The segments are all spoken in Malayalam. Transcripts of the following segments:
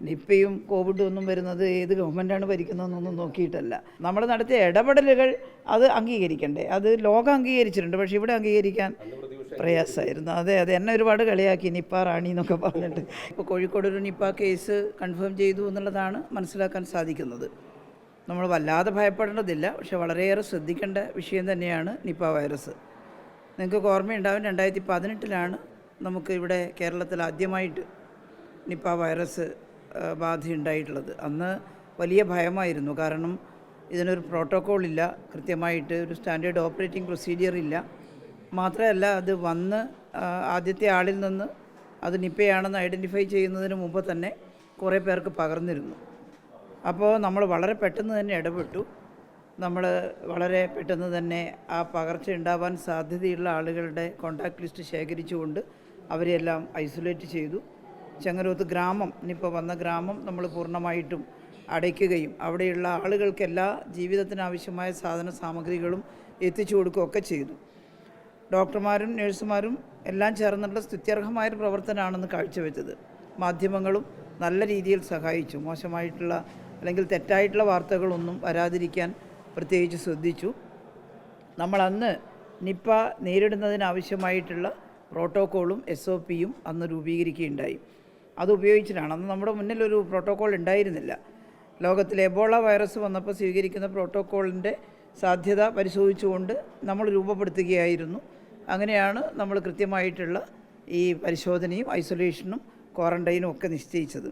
നിപ്പയും കോവിഡും ഒന്നും വരുന്നത് ഏത് ഗവൺമെൻറ്റാണ് ഭരിക്കുന്നതെന്നൊന്നും നോക്കിയിട്ടല്ല. നമ്മൾ നടത്തിയ ഇടപെടലുകൾ അത് അംഗീകരിക്കണ്ടേ, അത് ലോകം അംഗീകരിച്ചിട്ടുണ്ട്. പക്ഷേ ഇവിടെ അംഗീകരിക്കാൻ പ്രയാസമായിരുന്നു. അതെ, എന്നെ ഒരുപാട് കളിയാക്കി നിപ്പ റാണി എന്നൊക്കെ പറഞ്ഞിട്ട്. ഇപ്പോൾ കോഴിക്കോട് ഒരു നിപ്പ കേസ് കൺഫേം ചെയ്തു എന്നുള്ളതാണ് മനസ്സിലാക്കാൻ സാധിക്കുന്നത്. നമ്മൾ വല്ലാതെ ഭയപ്പെടേണ്ടതില്ല, പക്ഷേ വളരെയേറെ ശ്രദ്ധിക്കേണ്ട വിഷയം തന്നെയാണ് നിപ്പ വൈറസ്. നിങ്ങൾക്ക് ഓർമ്മയുണ്ടാവും, 2018 നമുക്ക് ഇവിടെ കേരളത്തിൽ ആദ്യമായിട്ട് നിപ്പ വൈറസ് ബാധയുണ്ടായിട്ടുള്ളത്. അന്ന് വലിയ ഭയമായിരുന്നു. കാരണം ഇതിനൊരു പ്രോട്ടോക്കോൾ ഇല്ല, കൃത്യമായിട്ട് ഒരു സ്റ്റാൻഡേർഡ് ഓപ്പറേറ്റിംഗ് പ്രൊസീജിയർ ഇല്ല. മാത്രമല്ല അത് വന്ന് ആദ്യത്തെ ആളിൽ നിന്ന് അത് നിപ്പയാണെന്ന് ഐഡൻറ്റിഫൈ ചെയ്യുന്നതിന് മുമ്പ് തന്നെ കുറേ പേർക്ക് പകർന്നിരുന്നു. അപ്പോൾ നമ്മൾ വളരെ പെട്ടെന്ന് തന്നെ ഇടപെട്ടു. നമ്മൾ വളരെ പെട്ടെന്ന് തന്നെ ആ പകർച്ച ഉണ്ടാവാൻ സാധ്യതയുള്ള ആളുകളുടെ കോൺടാക്റ്റ് ലിസ്റ്റ് ശേഖരിച്ചുകൊണ്ട് അവരെല്ലാം ഐസൊലേറ്റ് ചെയ്തു. ചെങ്ങരോത്ത് ഗ്രാമം, നിപ്പ വന്ന ഗ്രാമം നമ്മൾ പൂർണ്ണമായിട്ടും അടയ്ക്കുകയും അവിടെയുള്ള ആളുകൾക്ക് എല്ലാ ജീവിതത്തിനാവശ്യമായ സാധന സാമഗ്രികളും എത്തിച്ചു കൊടുക്കുകയൊക്കെ ചെയ്തു. ഡോക്ടർമാരും നഴ്സുമാരും എല്ലാം ചേർന്നുള്ള സ്തുത്യർഹമായൊരു പ്രവർത്തനമാണെന്ന് കാഴ്ചവെച്ചത്. മാധ്യമങ്ങളും നല്ല രീതിയിൽ സഹായിച്ചു. മോശമായിട്ടുള്ള അല്ലെങ്കിൽ തെറ്റായിട്ടുള്ള വാർത്തകളൊന്നും വരാതിരിക്കാൻ പ്രത്യേകിച്ച് ശ്രദ്ധിച്ചു. നമ്മളന്ന് നിപ്പ നേരിടുന്നതിനാവശ്യമായിട്ടുള്ള പ്രോട്ടോക്കോളും SOPയും അന്ന് രൂപീകരിക്കുകയുണ്ടായി. അത് ഉപയോഗിച്ചിട്ടാണ്. അന്ന് നമ്മുടെ മുന്നിലൊരു പ്രോട്ടോക്കോൾ ഉണ്ടായിരുന്നില്ല. ലോകത്തിൽ എബോള വൈറസ് വന്നപ്പോൾ സ്വീകരിക്കുന്ന പ്രോട്ടോക്കോളിൻ്റെ സാധ്യത പരിശോധിച്ചുകൊണ്ട് നമ്മൾ രൂപപ്പെടുത്തുകയായിരുന്നു. അങ്ങനെയാണ് നമ്മൾ കൃത്യമായിട്ടുള്ള ഈ പരിശോധനയും ഐസൊലേഷനും ക്വാറൻറ്റൈനും ഒക്കെ നിശ്ചയിച്ചത്.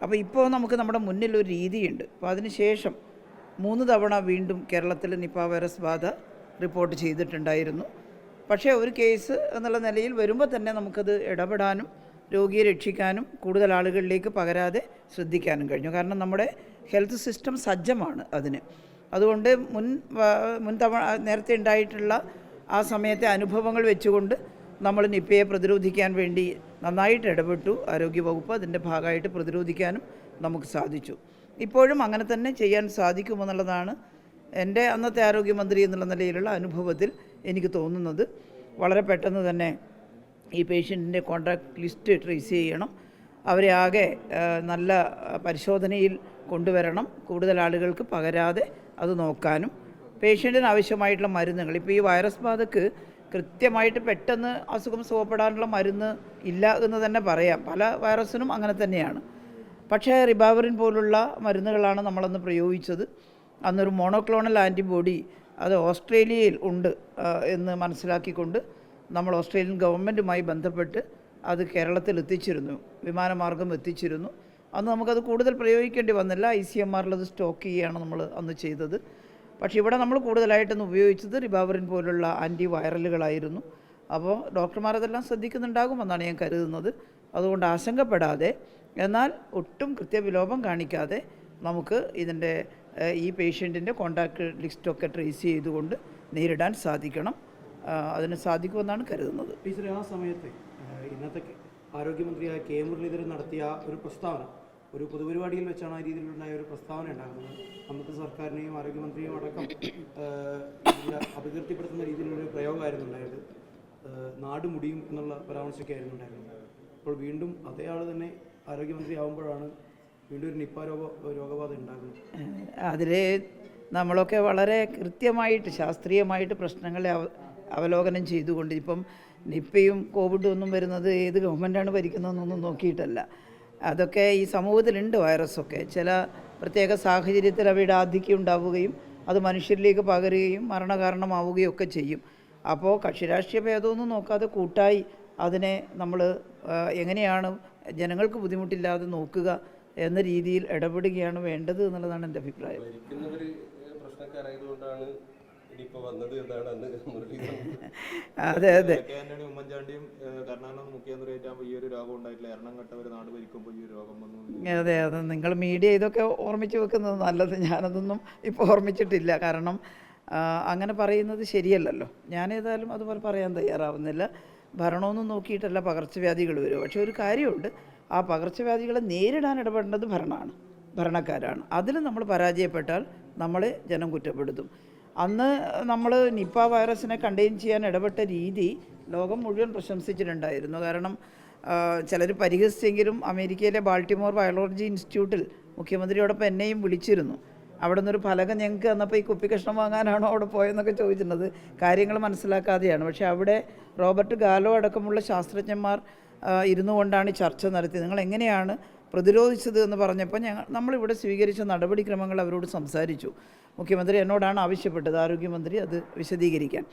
അപ്പോൾ ഇപ്പോൾ നമുക്ക് നമ്മുടെ മുന്നിലൊരു രീതിയുണ്ട്. അപ്പോൾ അതിനുശേഷം 3 തവണ വീണ്ടും കേരളത്തിൽ നിപ്പ വൈറസ് ബാധ റിപ്പോർട്ട് ചെയ്തിട്ടുണ്ടായിരുന്നു. പക്ഷേ ഒരു കേസ് എന്നുള്ള നിലയിൽ വരുമ്പോൾ തന്നെ നമുക്കത് ഇടപെടാനും രോഗിയെ രക്ഷിക്കാനും കൂടുതൽ ആളുകളിലേക്ക് പകരാതെ ശ്രദ്ധിക്കാനും കഴിഞ്ഞു. കാരണം നമ്മുടെ ഹെൽത്ത് സിസ്റ്റം സജ്ജമാണ് അതിന്. അതുകൊണ്ട് മുൻ തവണ നേരത്തെ ഉണ്ടായിട്ടുള്ള ആ സമയത്തെ അനുഭവങ്ങൾ വെച്ചുകൊണ്ട് നമ്മൾ നിപ്പയെ പ്രതിരോധിക്കാൻ വേണ്ടി നന്നായിട്ട് ഇടപെട്ടു. ആരോഗ്യവകുപ്പ് അതിൻ്റെ ഭാഗമായിട്ട് പ്രതിരോധിക്കാനും നമുക്ക് സാധിച്ചു. ഇപ്പോഴും അങ്ങനെ തന്നെ ചെയ്യാൻ സാധിക്കുമെന്നുള്ളതാണ് എൻ്റെ അന്നത്തെ ആരോഗ്യമന്ത്രി എന്നുള്ള നിലയിലുള്ള അനുഭവത്തിൽ എനിക്ക് തോന്നുന്നത്. വളരെ പെട്ടെന്ന് തന്നെ ഈ പേഷ്യൻറ്റിൻ്റെ കോൺടാക്റ്റ് ലിസ്റ്റ് ട്രേസ് ചെയ്യണം, അവരെ ആകെ നല്ല പരിശോധനയിൽ കൊണ്ടുവരണം, കൂടുതൽ ആളുകൾക്ക് പകരാതെ അത് നോക്കാനും പേഷ്യൻറ്റിന് ആവശ്യമായിട്ടുള്ള മരുന്നുകൾ. ഇപ്പോൾ ഈ വൈറസ് ബാധക്ക് കൃത്യമായിട്ട് പെട്ടെന്ന് അസുഖം സുഖപ്പെടാനുള്ള മരുന്ന് ഇല്ല എന്ന് തന്നെ പറയാം. പല വൈറസിനും അങ്ങനെ തന്നെയാണ്. പക്ഷേ റിബാവറിൻ പോലുള്ള മരുന്നുകളാണ് നമ്മളന്ന് പ്രയോഗിച്ചത്. അന്നൊരു മോണോക്ലോണൽ ആൻറ്റിബോഡി അത് ഓസ്ട്രേലിയയിൽ ഉണ്ട് എന്ന് മനസ്സിലാക്കിക്കൊണ്ട് നമ്മൾ ഓസ്ട്രേലിയൻ ഗവൺമെൻറ്റുമായി ബന്ധപ്പെട്ട് അത് കേരളത്തിൽ എത്തിച്ചിരുന്നു, വിമാനമാർഗം എത്തിച്ചിരുന്നു. അന്ന് നമുക്കത് കൂടുതൽ പ്രയോഗിക്കേണ്ടി വന്നില്ല. ICMR അത് സ്റ്റോക്ക് ചെയ്യുകയാണ് നമ്മൾ അന്ന് ചെയ്തത്. പക്ഷേ ഇവിടെ നമ്മൾ കൂടുതലായിട്ടൊന്ന് ഉപയോഗിച്ചത് റിബാവറിൻ പോലുള്ള ആൻറ്റി വൈറലുകളായിരുന്നു. അപ്പോൾ ഡോക്ടർമാരതെല്ലാം ശ്രദ്ധിക്കുന്നുണ്ടാകുമെന്നാണ് ഞാൻ കരുതുന്നത്. അതുകൊണ്ട് ആശങ്കപ്പെടാതെ, എന്നാൽ ഒട്ടും കൃത്യവിലോപം കാണിക്കാതെ നമുക്ക് ഇതിൻ്റെ ഈ പേഷ്യൻറ്റിൻ്റെ കോൺടാക്റ്റ് ലിസ്റ്റൊക്കെ ട്രേസ് ചെയ്തുകൊണ്ട് നേരിടാൻ സാധിക്കണം. അതിന് സാധിക്കുമെന്നാണ് കരുതുന്നത്. ടീച്ചറെ, ആ സമയത്ത് ഇന്നത്തെ ആരോഗ്യമന്ത്രിയായ കെ മുരളീധരൻ നടത്തിയ ഒരു പ്രസ്താവന, ഒരു പൊതുപരിപാടിയിൽ വെച്ചാണ് ആ രീതിയിലുണ്ടായ ഒരു പ്രസ്താവന ഉണ്ടാകുന്നത്. അന്നത്തെ സർക്കാരിനെയും ആരോഗ്യമന്ത്രിയും അടക്കം അപകീർത്തിപ്പെടുത്തുന്ന രീതിയിലൊരു പ്രയോഗമായിരുന്നു ഉണ്ടായത്. നാട് മുടിയും എന്നുള്ള പരാമർശിക്കായിരുന്നു ഉണ്ടായിരുന്നത്. അപ്പോൾ വീണ്ടും അതേ ആൾ തന്നെ ആരോഗ്യമന്ത്രി ആകുമ്പോഴാണ് വീണ്ടും ഒരു നിപ്പ രോഗബാധ ഉണ്ടാകുന്നത്. അതിൽ നമ്മളൊക്കെ വളരെ കൃത്യമായിട്ട് ശാസ്ത്രീയമായിട്ട് പ്രശ്നങ്ങളെ അവലോകനം ചെയ്തുകൊണ്ട്, ഇപ്പം നിപ്പയും കോവിഡും ഒന്നും വരുന്നത് ഏത് ഗവൺമെൻറ്റാണ് ഭരിക്കുന്നതെന്നൊന്നും നോക്കിയിട്ടല്ല. അതൊക്കെ ഈ സമൂഹത്തിലുണ്ട്. വൈറസൊക്കെ ചില പ്രത്യേക സാഹചര്യത്തിൽ അവയുടെ ആധിക്യം ഉണ്ടാവുകയും അത് മനുഷ്യരിലേക്ക് പകരുകയും മരണകാരണമാവുകയും ഒക്കെ ചെയ്യും. അപ്പോൾ കക്ഷിരാഷ്ട്രീയ ഭേദമൊന്നും നോക്കാതെ കൂട്ടായി അതിനെ നമ്മൾ എങ്ങനെയാണ് ജനങ്ങൾക്ക് ബുദ്ധിമുട്ടില്ലാതെ നോക്കുക എന്ന രീതിയിൽ ഇടപെടുകയാണ് വേണ്ടത് എന്നുള്ളതാണ് എൻ്റെ അഭിപ്രായം. അതെ അതെ ഉമ്മൻചാണ്ടിയും കർണാടക മുഖ്യമന്ത്രിയായിട്ടാകുമ്പോൾ ഈ ഒരു രോഗം ഉണ്ടായിട്ടില്ല. എറണാകുളത്തെ ഒരു നാട് ഭരിക്കുമ്പോൾ ഈ ഒരു രോഗം വന്നു. അതെ അതെ, നിങ്ങൾ മീഡിയ ഇതൊക്കെ ഓർമ്മിച്ച് വെക്കുന്നത് നല്ലത്. ഞാനതൊന്നും ഇപ്പോൾ ഓർമ്മിച്ചിട്ടില്ല. കാരണം അങ്ങനെ പറയുന്നത് ശരിയല്ലല്ലോ. ഞാനേതായാലും അതുപോലെ പറയാൻ തയ്യാറാവുന്നില്ല. ഭരണമൊന്നും നോക്കിയിട്ടല്ല പകർച്ചവ്യാധികൾ വരും. പക്ഷേ ഒരു കാര്യമുണ്ട്, ആ പകർച്ചവ്യാധികളെ നേരിടാൻ ഇടപെടേണ്ടത് ഭരണക്കാരാണ്. അതിൽ നമ്മൾ പരാജയപ്പെട്ടാൽ നമ്മളെ ജനം കുറ്റപ്പെടുത്തും. അന്ന് നമ്മൾ നിപ്പ വൈറസിനെ കണ്ടെയ്ൻ ചെയ്യാൻ ഇടപെട്ട രീതി ലോകം മുഴുവൻ പ്രശംസിച്ചിട്ടുണ്ടായിരുന്നു. കാരണം ചിലർ പരിഹസിച്ചെങ്കിലും അമേരിക്കയിലെ ബാൾട്ടിമോർ വൈറോളജി ഇൻസ്റ്റിറ്റ്യൂട്ടിൽ മുഖ്യമന്ത്രിയോടൊപ്പം എന്നെയും വിളിച്ചിരുന്നു. അവിടെ നിന്നൊരു ഫലകം ഞങ്ങൾക്ക് തന്നപ്പോൾ ഈ കുപ്പി കഷ്ണം വാങ്ങാനാണോ അവിടെ പോയെന്നൊക്കെ ചോദിച്ചിരുന്നത്. കാര്യങ്ങൾ മനസ്സിലാക്കാതെയാണ്. പക്ഷേ അവിടെ റോബർട്ട് ഗാലോ അടക്കമുള്ള ശാസ്ത്രജ്ഞന്മാർ ഇരുന്നു കൊണ്ടാണ് ചർച്ച നടത്തിയത്. നിങ്ങൾ എങ്ങനെയാണ് പ്രതിരോധിച്ചത് എന്ന് പറഞ്ഞപ്പോൾ നമ്മളിവിടെ സ്വീകരിച്ച നടപടിക്രമങ്ങൾ അവരോട് സംസാരിച്ചു. മുഖ്യമന്ത്രി എന്നോടാണ് ആവശ്യപ്പെട്ടത്, ആരോഗ്യമന്ത്രി, അത് വിശദീകരിക്കാൻ.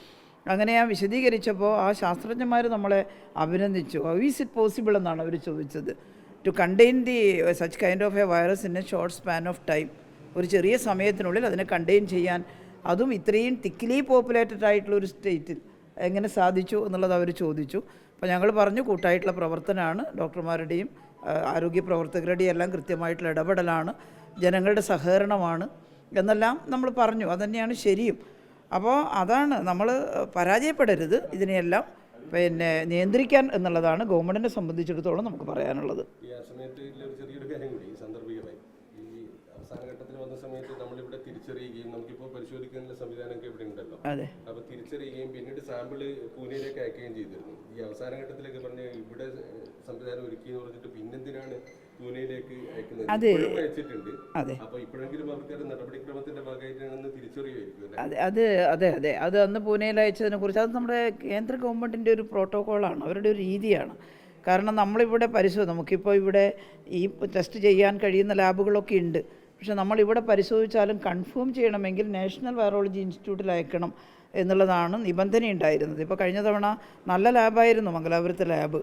അങ്ങനെ ഞാൻ വിശദീകരിച്ചപ്പോൾ ആ ശാസ്ത്രജ്ഞന്മാർ നമ്മളെ അഭിനന്ദിച്ചു. ഹൗ ഈസ് ഇറ്റ് പോസിബിൾ എന്നാണ് അവർ ചോദിച്ചത്. To contain the such kind of a virus in a short span of time, ഒരു ചെറിയ സമയത്തിനുള്ളിൽ അതിനെ കണ്ടെയ്ൻ ചെയ്യാൻ, അതും ഇത്രയും തിക്കിലി പോപ്പുലേറ്റഡ് ആയിട്ടുള്ളൊരു സ്റ്റേറ്റിൽ എങ്ങനെ സാധിച്ചു എന്നുള്ളത് അവർ ചോദിച്ചു. അപ്പോൾ ഞങ്ങൾ പറഞ്ഞു, കൂട്ടായിട്ടുള്ള പ്രവർത്തനമാണ്, ഡോക്ടർമാരുടെയും ആരോഗ്യ പ്രവർത്തകരുടെയും എല്ലാം കൃത്യമായിട്ടുള്ള ഇടപെടലാണ്, ജനങ്ങളുടെ സഹകരണമാണ് എന്നെല്ലാം നമ്മൾ പറഞ്ഞു. അതുതന്നെയാണ് ശരിയും. അപ്പോൾ അതാണ്, നമ്മൾ പരാജയപ്പെടരുത്, ഇതിനെയെല്ലാം നിയന്ത്രിക്കാൻ എന്നുള്ളതാണ് ഗവൺമെൻറ്റിനെ സംബന്ധിച്ചിടത്തോളം നമുക്ക് പറയാനുള്ളത്. ചെറിയൊരു കാര്യം കൂടി സന്ദർഭികമായി, ഈ അവസാന ഘട്ടത്തിൽ വന്ന സമയത്ത് നമ്മളിവിടെ തിരിച്ചറിയുകയും നമുക്കിപ്പോൾ പരിശോധിക്കാനുള്ള സംവിധാനമൊക്കെ ഇവിടെ ഉണ്ടല്ലോ. അതെ. അപ്പോൾ തിരിച്ചറിയുകയും പിന്നീട് സാമ്പിള് പൂനെയിലേക്ക് അയക്കുകയും ചെയ്തിരുന്നു. ഈ അവസാന ഘട്ടത്തിലേക്ക് പറഞ്ഞ ഇവിടെ സംവിധാനം ഒരുക്കിയെന്ന് പറഞ്ഞിട്ട് പിന്നെന്തിനാണ് പൂനെയിലേക്ക് അയക്കുന്നത്? ഇപ്പോഴും അയച്ചിട്ടുണ്ട്. അപ്പോൾ ഇപ്പോഴെങ്കിലും അവർക്ക് നടപടിക്രമത്തിന്റെ ഭാഗമായിട്ടാണെന്ന് തിരിച്ചറിയുമായിരിക്കും. അത് അന്ന് പൂനെയിൽ അയച്ചതിനെ കുറിച്ച് അത് നമ്മുടെ കേന്ദ്ര ഗവൺമെൻറ്റിൻ്റെ ഒരു പ്രോട്ടോക്കോളാണ്, അവരുടെ ഒരു രീതിയാണ്. കാരണം നമ്മളിവിടെ നമുക്കിപ്പോൾ ഇവിടെ ഈ ടെസ്റ്റ് ചെയ്യാൻ കഴിയുന്ന ലാബുകളൊക്കെ ഉണ്ട്. പക്ഷെ നമ്മളിവിടെ പരിശോധിച്ചാലും കൺഫേം ചെയ്യണമെങ്കിൽ നാഷണൽ വൈറോളജി ഇൻസ്റ്റിറ്റ്യൂട്ടിൽ അയക്കണം എന്നുള്ളതാണ് നിബന്ധനയുണ്ടായിരുന്നത്. ഇപ്പോൾ കഴിഞ്ഞ തവണ നല്ല ലാബായിരുന്നു മംഗലാപുരത്തെ ലാബ്.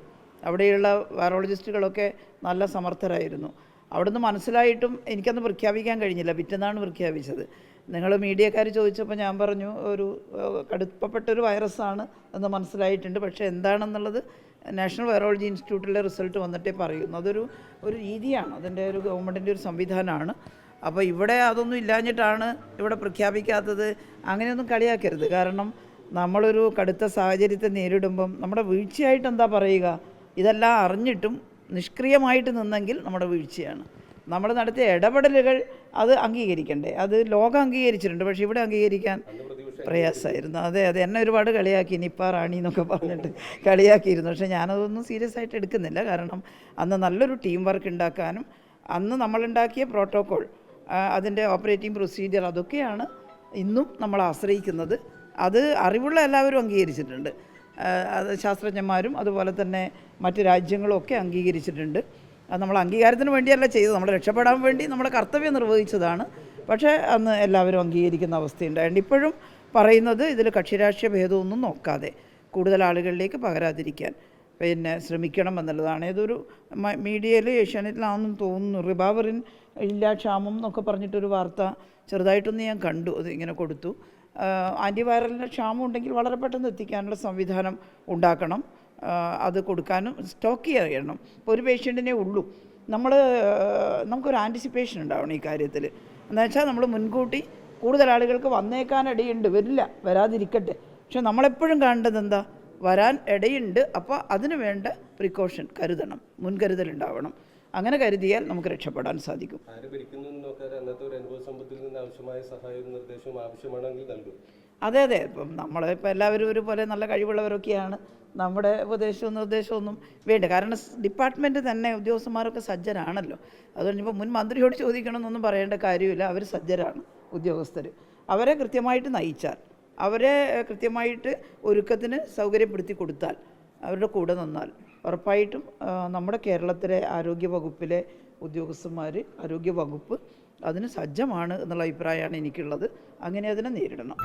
അവിടെയുള്ള വൈറോളജിസ്റ്റുകളൊക്കെ നല്ല സമർത്ഥരായിരുന്നു. അവിടുന്ന് മനസ്സിലായിട്ടും എനിക്കന്ന് പ്രഖ്യാപിക്കാൻ കഴിഞ്ഞില്ല. പിറ്റേന്നാണ് പ്രഖ്യാപിച്ചത്. നിങ്ങൾ മീഡിയക്കാർ ചോദിച്ചപ്പോൾ ഞാൻ പറഞ്ഞു, ഒരു കടുപ്പപ്പെട്ടൊരു വൈറസാണ് എന്ന് മനസ്സിലായിട്ടുണ്ട്, പക്ഷേ എന്താണെന്നുള്ളത് നാഷണൽ വൈറോളജി ഇൻസ്റ്റിറ്റ്യൂട്ടിലെ റിസൾട്ട് വന്നിട്ടേ പറയുന്നു. അതൊരു രീതിയാണ്, അതിൻ്റെ ഒരു ഗവൺമെൻറ്റിൻ്റെ ഒരു സംവിധാനമാണ്. അപ്പോൾ ഇവിടെ അതൊന്നും ഇല്ലാഞ്ഞിട്ടാണ് ഇവിടെ പ്രഖ്യാപിക്കാത്തത്, അങ്ങനെയൊന്നും കളിയാക്കരുത്. കാരണം നമ്മളൊരു കടുത്ത സാഹചര്യത്തെ നേരിടുമ്പം നമ്മുടെ വീഴ്ചയായിട്ട് എന്താ പറയുക? ഇതെല്ലാം അറിഞ്ഞിട്ടും നിഷ്ക്രിയമായിട്ട് നിന്നെങ്കിൽ നമ്മുടെ വീഴ്ചയാണ്. നമ്മൾ നടത്തിയ ഇടപെടലുകൾ അത് അംഗീകരിക്കണ്ടേ? അത് ലോകം അംഗീകരിച്ചിട്ടുണ്ട്, പക്ഷേ ഇവിടെ അംഗീകരിക്കാൻ പ്രയാസമായിരുന്നു. അതെ, എന്നെ ഒരുപാട് കളിയാക്കി, നിപ്പ റാണി എന്നൊക്കെ പറഞ്ഞിട്ട് കളിയാക്കിയിരുന്നു. പക്ഷേ ഞാനതൊന്നും സീരിയസ് ആയിട്ട് എടുക്കുന്നില്ല. കാരണം അന്ന് നല്ലൊരു ടീം വർക്ക് ഉണ്ടാക്കാനും അന്ന് നമ്മളുണ്ടാക്കിയ പ്രോട്ടോക്കോൾ, അതിൻ്റെ ഓപ്പറേറ്റിംഗ് പ്രൊസീജിയർ, അതൊക്കെയാണ് ഇന്നും നമ്മൾ ആശ്രയിക്കുന്നത്. അത് അറിവുള്ള എല്ലാവരും അംഗീകരിച്ചിട്ടുണ്ട്. അത് ശാസ്ത്രജ്ഞന്മാരും അതുപോലെ തന്നെ മറ്റ് രാജ്യങ്ങളും ഒക്കെ അംഗീകരിച്ചിട്ടുണ്ട്. അത് നമ്മൾ അംഗീകാരത്തിന് വേണ്ടിയല്ല ചെയ്തത്, നമ്മൾ രക്ഷപ്പെടാൻ വേണ്ടി നമ്മുടെ കർത്തവ്യം നിർവഹിച്ചതാണ്. പക്ഷേ അന്ന് എല്ലാവരും അംഗീകരിക്കുന്ന അവസ്ഥയുണ്ടായിട്ടുണ്ട്. ഇപ്പോഴും പറയുന്നത് ഇതിൽ കക്ഷിരാഷ്ട്രീയ ഭേദമൊന്നും നോക്കാതെ കൂടുതൽ ആളുകളിലേക്ക് പകരാതിരിക്കാൻ ശ്രമിക്കണം എന്നുള്ളതാണ്. ഏതൊരു മീഡിയയിൽ ഏഷ്യാനെറ്റിലാണെന്ന് തോന്നുന്നു, റിബാവറിൻ ഇല്ല, ക്ഷാമം എന്നൊക്കെ പറഞ്ഞിട്ടൊരു വാർത്ത ചെറുതായിട്ടൊന്ന് ഞാൻ കണ്ടു. അത് ഇങ്ങനെ കൊടുത്തു. ആൻറ്റിവൈറലിൻ്റെ ക്ഷാമം ഉണ്ടെങ്കിൽ വളരെ പെട്ടെന്ന് എത്തിക്കാനുള്ള സംവിധാനം ഉണ്ടാക്കണം, അത് കൊടുക്കാനും സ്റ്റോക്ക് ചെയ്യണം. ഇപ്പോൾ ഒരു പേഷ്യൻറ്റിനെ ഉള്ളൂ, നമുക്കൊരു ആൻറ്റിസിപ്പേഷൻ ഉണ്ടാവണം ഈ കാര്യത്തിൽ. എന്താ വെച്ചാൽ നമ്മൾ മുൻകൂട്ടി കൂടുതൽ ആളുകൾക്ക് വന്നേക്കാനിടയുണ്ട്, വരാതിരിക്കട്ടെ. പക്ഷെ നമ്മളെപ്പോഴും കാണേണ്ടത് എന്താ? വരാൻ ഇടയുണ്ട്, അപ്പോൾ അതിന് വേണ്ട പ്രിക്കോഷൻ കരുതണം, മുൻകരുതലുണ്ടാവണം. അങ്ങനെ കരുതിയാൽ നമുക്ക് രക്ഷപ്പെടാൻ സാധിക്കും. അതെ, ഇപ്പം നമ്മളിപ്പോൾ എല്ലാവരും ഒരുപോലെ നല്ല കഴിവുള്ളവരൊക്കെയാണ്. നമ്മുടെ ഉപദേശവും നിർദ്ദേശമൊന്നും വേണ്ട. കാരണം ഡിപ്പാർട്ട്മെൻറ്റ് തന്നെ ഉദ്യോഗസ്ഥന്മാരൊക്കെ സജ്ജരാണല്ലോ. അതുകൊണ്ട് ഇപ്പോൾ മുൻ മന്ത്രിയോട് ചോദിക്കണമെന്നൊന്നും പറയേണ്ട കാര്യമില്ല. അവർ സജ്ജരാണ് ഉദ്യോഗസ്ഥർ. അവരെ കൃത്യമായിട്ട് നയിച്ചാൽ, അവരെ കൃത്യമായിട്ട് ഒരുക്കത്തിന് സൗകര്യപ്പെടുത്തി കൊടുത്താൽ, അവരുടെ കൂടെ നിന്നാൽ ഉറപ്പായിട്ടും നമ്മുടെ കേരളത്തിലെ ആരോഗ്യവകുപ്പിലെ ഉദ്യോഗസ്ഥന്മാർ, ആരോഗ്യവകുപ്പ് അതിന് സജ്ജമാണ് എന്നുള്ള അഭിപ്രായമാണ് എനിക്കുള്ളത്. അങ്ങനെ അതിനെ നേരിടണം.